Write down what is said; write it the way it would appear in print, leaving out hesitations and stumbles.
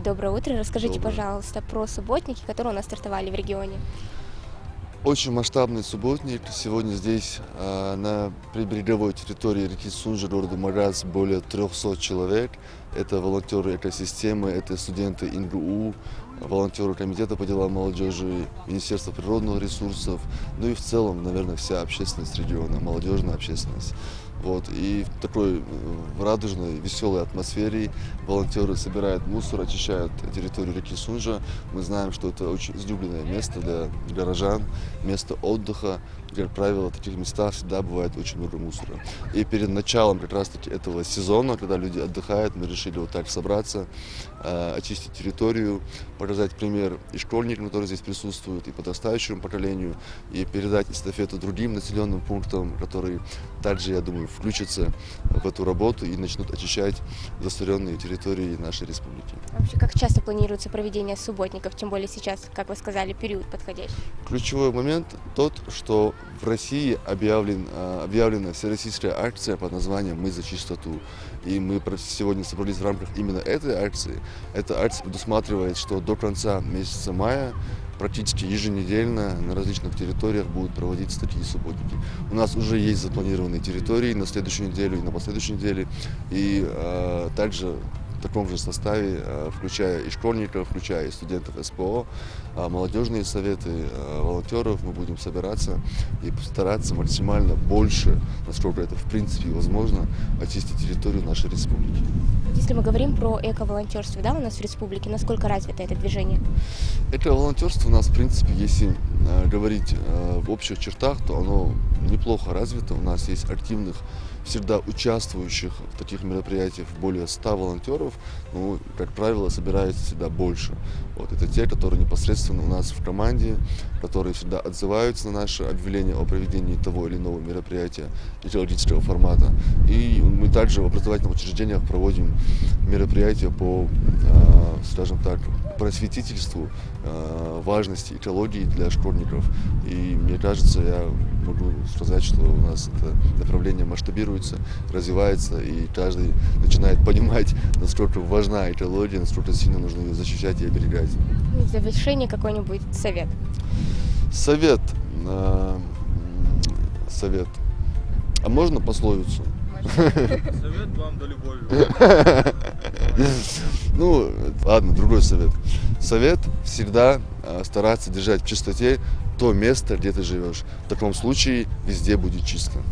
доброе утро. Расскажите, Доброе. пожалуйста, про субботники, которые у нас стартовали в регионе. Очень масштабный субботник. Сегодня здесь, на прибереговой территории реки Сунжа, города Марас, более 300 человек. Это волонтеры экосистемы, это студенты ИНГУ, волонтеры Комитета по делам молодежи, Министерства природных ресурсов, ну и в целом, наверное, вся общественность региона, молодежная общественность. Вот. И в такой радужной, веселой атмосфере волонтеры собирают мусор, очищают территорию реки Сунжа. Мы знаем, что это очень излюбленное место для горожан, место отдыха. Как правило, в таких местах всегда бывает очень много мусора. И перед началом как раз-таки этого сезона, когда люди отдыхают, мы решили вот так собраться, очистить территорию, показать пример и школьникам, которые здесь присутствуют, и подрастающему поколению, и передать эстафету другим населенным пунктам, которые также, я думаю, включатся в эту работу и начнут очищать засоренные территории нашей республики. Вообще, как часто планируется проведение субботников, тем более сейчас, как вы сказали, период подходящий? Ключевой момент тот, что в России объявлена всероссийская акция под названием «Мы за чистоту». И мы сегодня собрались в рамках именно этой акции. Эта акция предусматривает, что до конца месяца мая практически еженедельно на различных территориях будут проводиться такие субботники. У нас уже есть запланированные территории на следующую неделю и на последующей неделе. И также в таком же составе, включая и школьников, включая и студентов СПО, молодежные советы, волонтеров, мы будем собираться и постараться максимально больше, насколько это в принципе возможно, очистить территорию нашей республики. Если мы говорим про эко-волонтерство, да, у нас в республике, насколько развито это движение? Эко-волонтерство у нас, в принципе, если говорить в общих чертах, то оно неплохо развито. У нас есть активных, всегда участвующих в таких мероприятиях более 100 волонтеров. Ну, как правило, собирается всегда больше. Вот, это те, которые непосредственно у нас в команде, которые всегда отзываются на наши объявления о проведении того или иного мероприятия идеологического формата. И мы также в образовательных учреждениях проводим мероприятия по, скажем так, просветительству важности экологии для школьников. И мне кажется, я могу сказать, что у нас это направление масштабируется, развивается, и каждый начинает понимать, насколько важна экология, насколько сильно нужно ее защищать и оберегать. Ну, в завершение какой-нибудь совет. Совет. Совет. А можно пословицу? Совет вам да любовью. Ну, ладно, другой совет. Совет всегда стараться держать в чистоте то место, где ты живешь. В таком случае везде будет чисто.